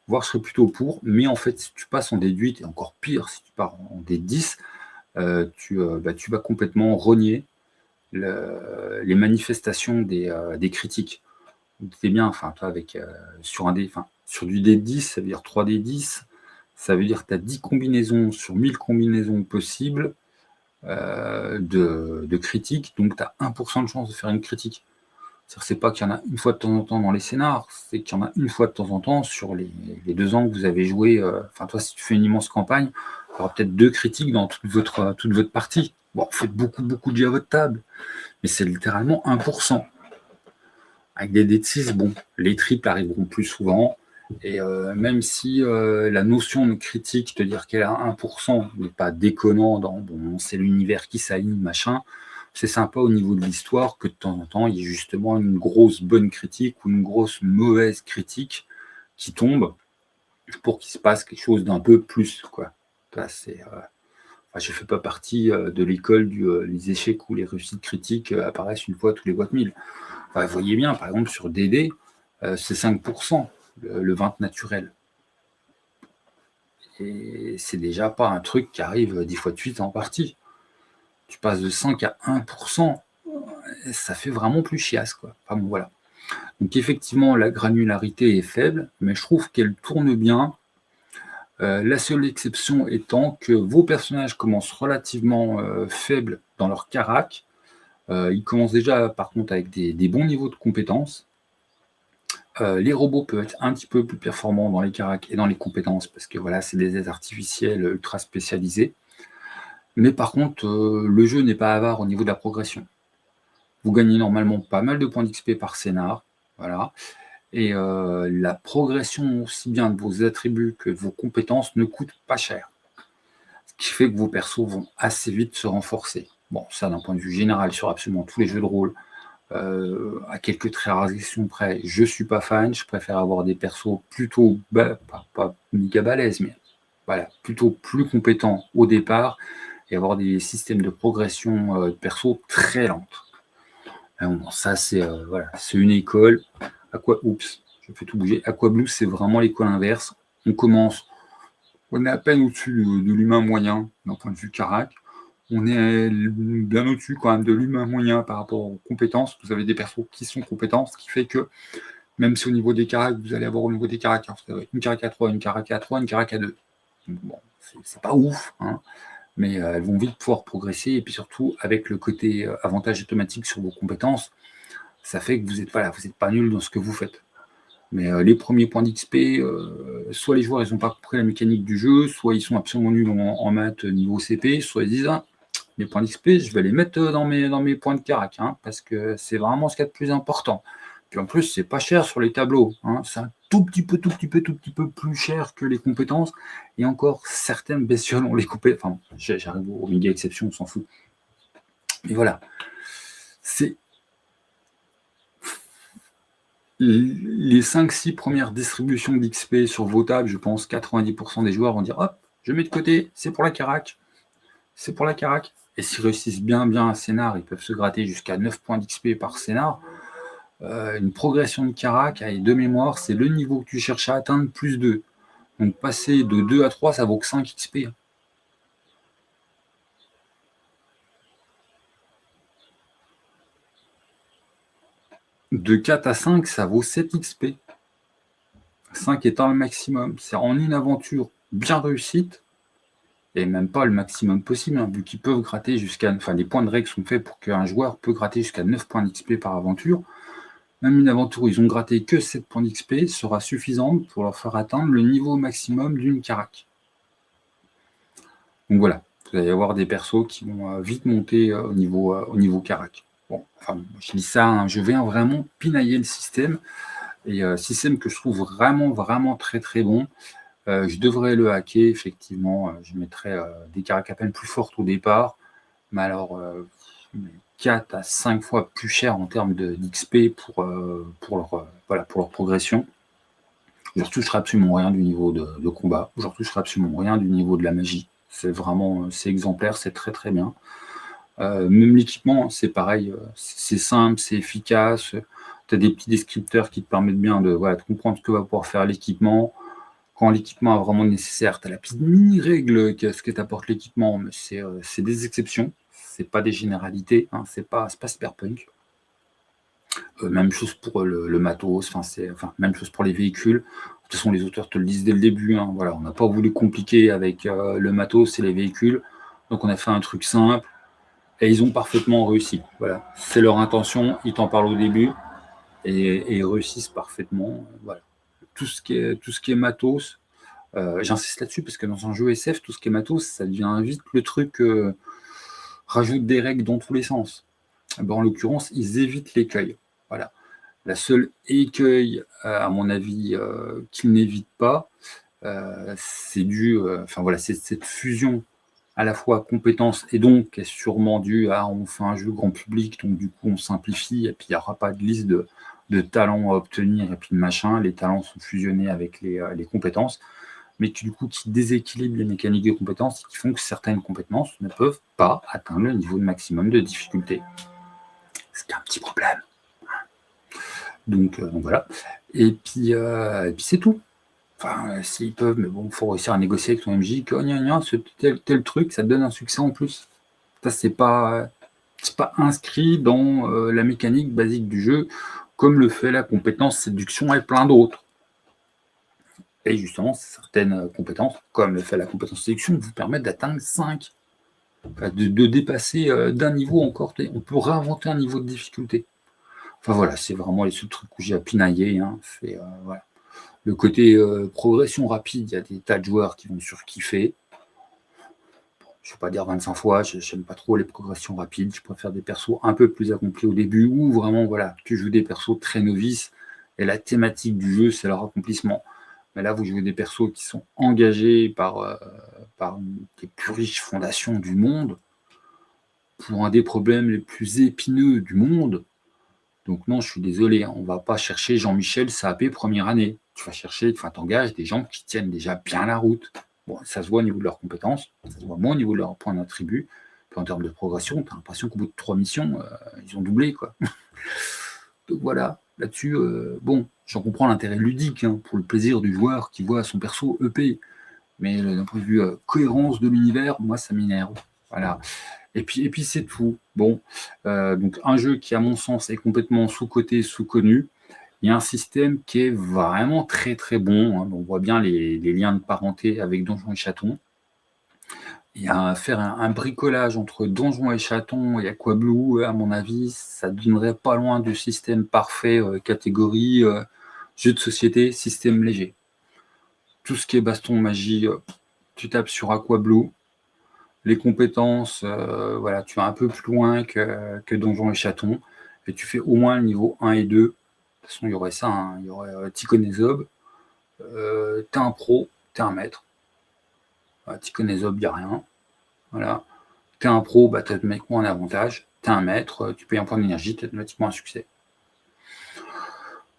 voire je serais plutôt pour, mais en fait, si tu passes en déduite, et encore pire, si tu pars en D10, tu vas complètement renier les manifestations des critiques. C'est bien, enfin, toi, avec, sur du D10, ça veut dire 3D10, ça veut dire que tu as 10 combinaisons sur 1000 combinaisons possibles de critiques, donc tu as 1% de chance de faire une critique. C'est pas qu'il y en a une fois de temps en temps dans les scénars, c'est qu'il y en a une fois de temps en temps sur les 2 ans que vous avez joué. Enfin, toi, si tu fais une immense campagne, il y aura peut-être 2 critiques dans toute votre partie. Bon, faites beaucoup de jeux à votre table, mais c'est littéralement 1%. Avec des dés de 6, bon, les triples arriveront plus souvent. Et même si la notion de critique, te dire qu'elle a 1% n'est pas déconnant dans bon, c'est l'univers qui s'aligne, machin, c'est sympa au niveau de l'histoire que de temps en temps, il y ait justement une grosse bonne critique ou une grosse mauvaise critique qui tombe pour qu'il se passe quelque chose d'un peu plus, quoi. Là, je ne fais pas partie de l'école les échecs ou les réussites critiques apparaissent une fois tous les boîtes 1000. Enfin, vous voyez bien, par exemple, sur DD, c'est 5%, le 20 naturel. Et c'est déjà pas un truc qui arrive 10 fois de suite en partie. Tu passes de 5 à 1%, ça fait vraiment plus chiasse, quoi. Enfin bon, voilà. Donc effectivement, la granularité est faible, mais je trouve qu'elle tourne bien. La seule exception étant que vos personnages commencent relativement faibles dans leur carac. Ils commencent déjà, par contre, avec des bons niveaux de compétences. Les robots peuvent être un petit peu plus performants dans les caracs et dans les compétences, parce que voilà, c'est des aides artificielles ultra spécialisées. Mais par contre, le jeu n'est pas avare au niveau de la progression. Vous gagnez normalement pas mal de points d'XP par scénar, voilà. Et la progression aussi bien de vos attributs que de vos compétences ne coûte pas cher. Ce qui fait que vos persos vont assez vite se renforcer. Bon, ça d'un point de vue général sur absolument tous les jeux de rôle, à quelques très rares exceptions près, je suis pas fan, je préfère avoir des persos plutôt, pas méga balèzes, mais voilà, plutôt plus compétents au départ, et avoir des systèmes de progression de persos très lentes. Bon, ça, c'est voilà, c'est une école. Oups, je fais tout bouger. Aquablue, c'est vraiment l'école inverse. On est à peine au-dessus de l'humain moyen d'un point de vue carac. On est bien au-dessus quand même de l'humain moyen par rapport aux compétences. Vous avez des persos qui sont compétents, ce qui fait que même si au niveau des caracs, vous allez avoir au niveau des caracs, une carac à 3, une carac à 3, une carac à 2. Bon, c'est pas ouf, hein, mais elles vont vite pouvoir progresser, et puis surtout avec le côté avantage automatique sur vos compétences, ça fait que vous n'êtes pas nul dans ce que vous faites. Mais les premiers points d'XP, soit les joueurs ils n'ont pas compris la mécanique du jeu, soit ils sont absolument nuls en maths niveau CP, soit ils disent les points d'XP, je vais les mettre dans mes points de carac, hein, parce que c'est vraiment ce qu'il y a de plus important. Puis en plus, c'est pas cher sur les tableaux, hein, c'est un tout petit peu plus cher que les compétences, et encore certaines bestioles ont les compétences. Enfin, j'arrive au méga exception, on s'en fout. Mais voilà, c'est les 5-6 premières distributions d'XP sur vos tables, je pense 90% des joueurs vont dire hop, je mets de côté, c'est pour la carac. C'est pour la carac. Et s'ils réussissent bien un scénar, ils peuvent se gratter jusqu'à 9 points d'XP par scénar. Une progression de carac, de mémoire, c'est le niveau que tu cherches à atteindre plus 2. Donc passer de 2 à 3, ça vaut que 5 XP. De 4 à 5, ça vaut 7 XP. 5 étant le maximum. C'est en une aventure bien réussite, et même pas le maximum possible, hein, vu qu'ils peuvent gratter jusqu'à... Enfin, les points de règle sont faits pour qu'un joueur peut gratter jusqu'à 9 points d'XP par aventure. Même une aventure où ils ont gratté que 7 points d'XP sera suffisante pour leur faire atteindre le niveau maximum d'une carac. Donc voilà, vous allez avoir des persos qui vont vite monter au niveau carac. Bon, enfin, je dis ça, hein, je viens vraiment pinailler le système, et système que je trouve vraiment très très bon. Je devrais le hacker, effectivement, je mettrais des caracs à peine plus fortes au départ, mais alors 4 à 5 fois plus cher en termes d'XP pour leur progression. Je ne retoucherai absolument rien du niveau de combat, je ne retoucherai absolument rien du niveau de la magie. C'est vraiment, c'est exemplaire, c'est très très bien. Même l'équipement, c'est pareil, c'est simple, c'est efficace. Tu as des petits descripteurs qui te permettent bien de comprendre ce que va pouvoir faire l'équipement. Quand l'équipement est vraiment nécessaire, tu as la petite mini-règle ce que t'apporte l'équipement, mais c'est des exceptions, c'est pas des généralités, hein, c'est pas Cyberpunk. Même chose pour le matos, même chose pour les véhicules. De toute façon, les auteurs te le disent dès le début, hein, voilà, on n'a pas voulu compliquer avec le matos et les véhicules, donc on a fait un truc simple, et ils ont parfaitement réussi. Voilà, c'est leur intention, ils t'en parlent au début, et ils réussissent parfaitement. Voilà. Tout ce qui est matos, j'insiste là-dessus parce que dans un jeu SF, tout ce qui est matos, ça devient vite le truc, rajoute des règles dans tous les sens. Ben, en l'occurrence, ils évitent l'écueil. Voilà. La seule écueil, à mon avis, qu'ils n'évitent pas, c'est c'est cette fusion à la fois compétences et donc est sûrement due à on fait un jeu grand public, donc du coup on simplifie et puis il n'y aura pas de liste de talents à obtenir et puis de machin, les talents sont fusionnés avec les compétences, mais qui du coup qui déséquilibrent les mécaniques de compétences et qui font que certaines compétences ne peuvent pas atteindre le niveau de maximum de difficulté. C'est un petit problème. Donc voilà. Et puis c'est tout. Enfin, s'ils peuvent, mais bon, il faut réussir à négocier avec ton MJ que ce tel truc, ça te donne un succès en plus. Ça, c'est pas inscrit dans la mécanique basique du jeu, comme le fait la compétence séduction et plein d'autres. Et justement, certaines compétences, comme le fait la compétence séduction, vous permettent d'atteindre 5. Enfin, de dépasser d'un niveau encore. On peut réinventer un niveau de difficulté. Enfin voilà, c'est vraiment les seuls trucs où j'ai à pinailler. Hein. C'est voilà. Le côté progression rapide, il y a des tas de joueurs qui vont surkiffer. Je ne vais pas dire 25 fois, je n'aime pas trop les progressions rapides. Je préfère des persos un peu plus accomplis au début où vraiment, voilà, tu joues des persos très novices et la thématique du jeu, c'est leur accomplissement. Mais là, vous jouez des persos qui sont engagés par les plus riches fondations du monde pour un des problèmes les plus épineux du monde. Donc non, je suis désolé, on ne va pas chercher Jean-Michel Sapé première année. Tu vas chercher, t'engages des gens qui tiennent déjà bien la route. Bon, ça se voit au niveau de leurs compétences, ça se voit moins au niveau de leurs points d'attribut. Puis en termes de progression, tu as l'impression qu'au bout de 3 missions, ils ont doublé, quoi. Donc voilà, là-dessus, bon, j'en comprends l'intérêt ludique, hein, pour le plaisir du joueur qui voit son perso EP. Mais d'un point de vue cohérence de l'univers, moi, ça m'énerve. Voilà. Et puis c'est tout. Bon, donc un jeu qui, à mon sens, est complètement sous-coté, sous-connu. Il y a un système qui est vraiment très très bon. Hein. On voit bien les liens de parenté avec Donjons et Chatons. Il y a à faire un bricolage entre Donjons et Chatons et Aquablue, à mon avis, ça donnerait pas loin du système parfait catégorie jeu de société, système léger. Tout ce qui est baston, magie, tu tapes sur Aquablue. Les compétences, voilà, tu vas un peu plus loin que Donjons et Chatons, et tu fais au moins le niveau 1 et 2. De toute façon, il y aurait ça, hein. Il y aurait Tikkun et Zob. T'es un pro, t'es un maître. Tikkun et Zob, il n'y a rien. Voilà. T'es un pro, bah, t'as automatiquement un avantage. T'es un maître, tu payes un point d'énergie, t'as automatiquement un succès.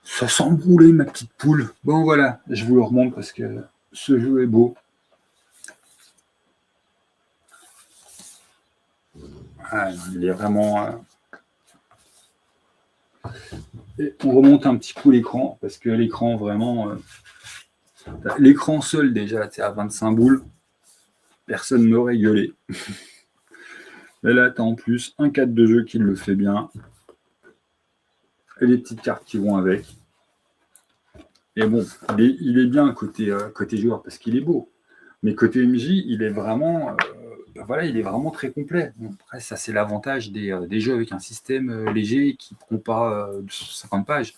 Ça sent brûler, ma petite poule. Bon, voilà, je vous le remonte parce que ce jeu est beau. Il est vraiment... Et on remonte un petit coup l'écran, parce que l'écran, vraiment... l'écran seul, déjà, c'est à 25 boules. Personne n'aurait gueulé. Mais là, tu as en plus un cadre de jeu qui le fait bien. et les petites cartes qui vont avec. Et bon, il est bien côté joueur parce qu'il est beau. Mais côté MJ, il est vraiment, voilà, il est vraiment très complet. Bon, après, ça, c'est l'avantage des jeux avec un système léger qui ne prend pas 250 pages.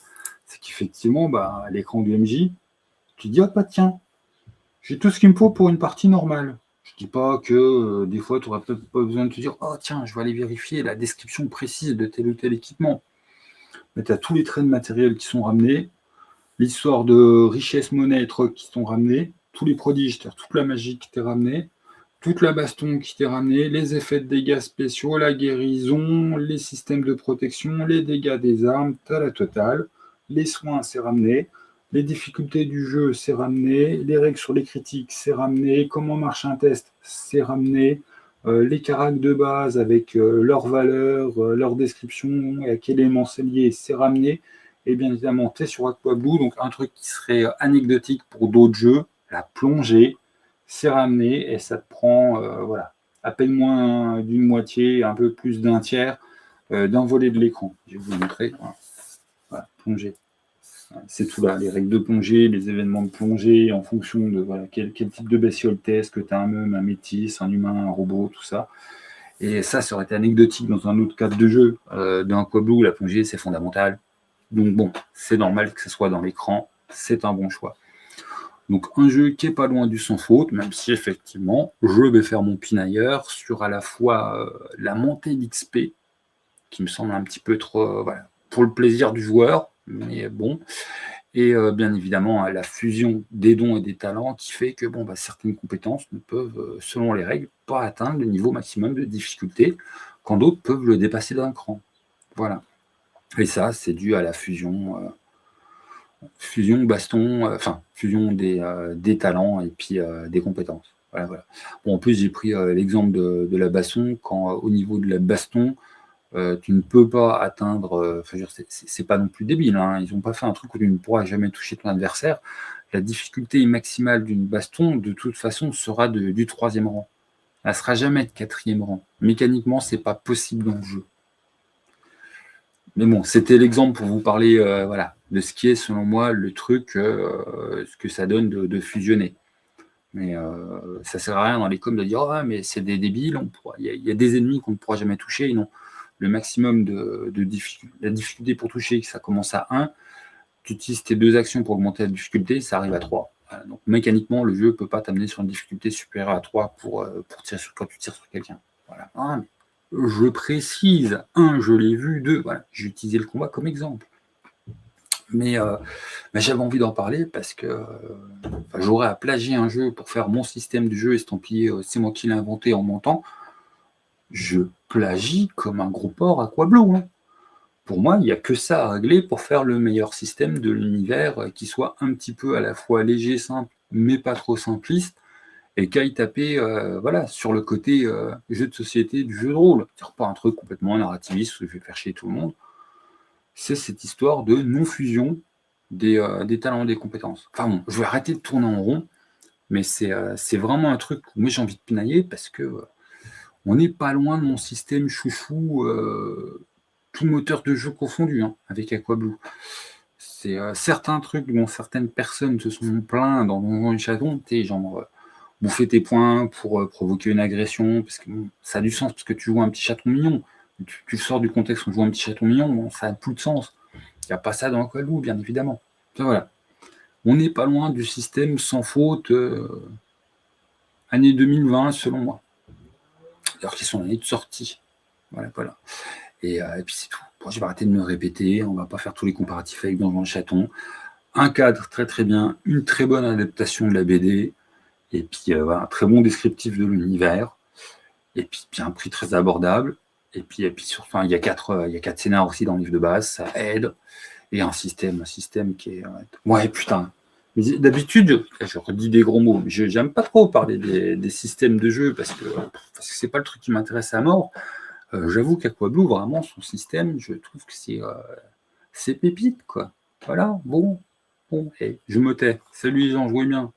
C'est qu'effectivement, à l'écran du MJ, tu te dis, oh, tiens, j'ai tout ce qu'il me faut pour une partie normale. Je ne dis pas que des fois, tu n'auras peut-être pas besoin de te dire, oh, tiens, je vais aller vérifier la description précise de tel ou tel équipement. Mais tu as tous les traits de matériel qui sont ramenés, l'histoire de richesse, monnaie et troc qui sont ramenés, tous les prodiges, c'est-à-dire toute la magie qui t'est ramenée, toute la baston qui t'est ramenée, les effets de dégâts spéciaux, la guérison, les systèmes de protection, les dégâts des armes, t'as la totale, les soins, c'est ramené, les difficultés du jeu, c'est ramené, les règles sur les critiques, c'est ramené, comment marche un test, c'est ramené, les caractères de base avec leurs valeurs, leur description, à quel élément c'est lié, c'est ramené. Et bien évidemment, tu es sur Aquablue, donc un truc qui serait anecdotique pour d'autres jeux, la plongée, c'est ramené et ça te prend voilà, à peine moins d'une moitié, un peu plus d'un tiers d'un volet de l'écran. Je vais vous montrer. Voilà, plongée. C'est tout là, les règles de plongée, les événements de plongée, en fonction de voilà, quel type de bestiole t'es, est-ce que tu as un meum, un métis, un humain, un robot, tout ça. Et ça aurait été anecdotique dans un autre cadre de jeu. Dans Aquablue, la plongée, c'est fondamental. Donc bon, c'est normal que ce soit dans l'écran, c'est un bon choix. Donc un jeu qui n'est pas loin du sans faute, même si effectivement, je vais faire mon pinailleur sur à la fois la montée d'XP, qui me semble un petit peu trop, voilà, pour le plaisir du joueur, mais bon, et bien évidemment la fusion des dons et des talents qui fait que certaines compétences ne peuvent, selon les règles, pas atteindre le niveau maximum de difficulté, quand d'autres peuvent le dépasser d'un cran. Voilà. Et ça, c'est dû à la fusion baston, fusion des talents et puis des compétences. Voilà. Bon, en plus, j'ai pris l'exemple de la baston, quand au niveau de la baston, tu ne peux pas atteindre, c'est pas non plus débile, hein, ils n'ont pas fait un truc où tu ne pourras jamais toucher ton adversaire. La difficulté maximale d'une baston, de toute façon, sera du 3e rang. Elle ne sera jamais de 4e rang. Mécaniquement, c'est pas possible dans le jeu. Mais bon, c'était l'exemple pour vous parler voilà, de ce qui est, selon moi, le truc, ce que ça donne de fusionner. Mais ça ne sert à rien dans les coms de dire « Ah, mais c'est des débiles, il y a des ennemis qu'on ne pourra jamais toucher. » Non, le maximum de difficulté, la difficulté pour toucher, ça commence à 1. Tu utilises tes 2 actions pour augmenter la difficulté, ça arrive à 3. Voilà, donc mécaniquement, le jeu ne peut pas t'amener sur une difficulté supérieure à 3 pour tirer quand tu tires sur quelqu'un. Voilà. Ah, mais je précise, 1, je l'ai vu, 2, voilà, j'ai utilisé le combat comme exemple. Mais j'avais envie d'en parler parce que j'aurais à plagier un jeu pour faire mon système de jeu estampillé, c'est moi qui l'ai inventé en montant. Je plagie comme un gros porc Aquablue. Hein. Pour moi, il n'y a que ça à régler pour faire le meilleur système de l'univers qui soit un petit peu à la fois léger, simple, mais pas trop simpliste, et qu'aille taper voilà, sur le côté jeu de société du jeu de rôle. C'est pas un truc complètement narrativiste où je vais faire chier tout le monde. C'est cette histoire de non-fusion des talents et des compétences. Enfin bon, je vais arrêter de tourner en rond, mais c'est vraiment un truc où moi j'ai envie de pinailler parce que on n'est pas loin de mon système chouchou, tout moteur de jeu confondu, hein, avec Aquablue. C'est certains trucs dont certaines personnes se sont plaints dans Donjons et Chatons, genre bouffer tes points pour provoquer une agression, parce que ça a du sens, parce que tu joues un petit chaton mignon. Tu sors du contexte où on joue un petit chaton mignon, ça n'a plus de sens. Il n'y a pas ça dans Aquablue, bien évidemment. Enfin, voilà. On n'est pas loin du système sans faute année 2020, selon moi. Alors qu'ils sont l'année de sortie. Voilà. Et puis c'est tout. Bon, je vais arrêter de me répéter, on ne va pas faire tous les comparatifs avec Donjons et Chatons. Un cadre très très bien, une très bonne adaptation de la BD, et puis un très bon descriptif de l'univers, et puis un prix très abordable. Et puis il y a 4 scénars aussi dans le livre de base, ça aide. Et un système qui est... Ouais, putain. D'habitude, je redis des gros mots, mais j'aime pas trop parler des systèmes de jeu parce que c'est pas le truc qui m'intéresse à mort. J'avoue qu'Aquablue, vraiment, son système, je trouve que c'est pépite, quoi. Voilà, bon, je me tais. Salut les gens, jouez bien.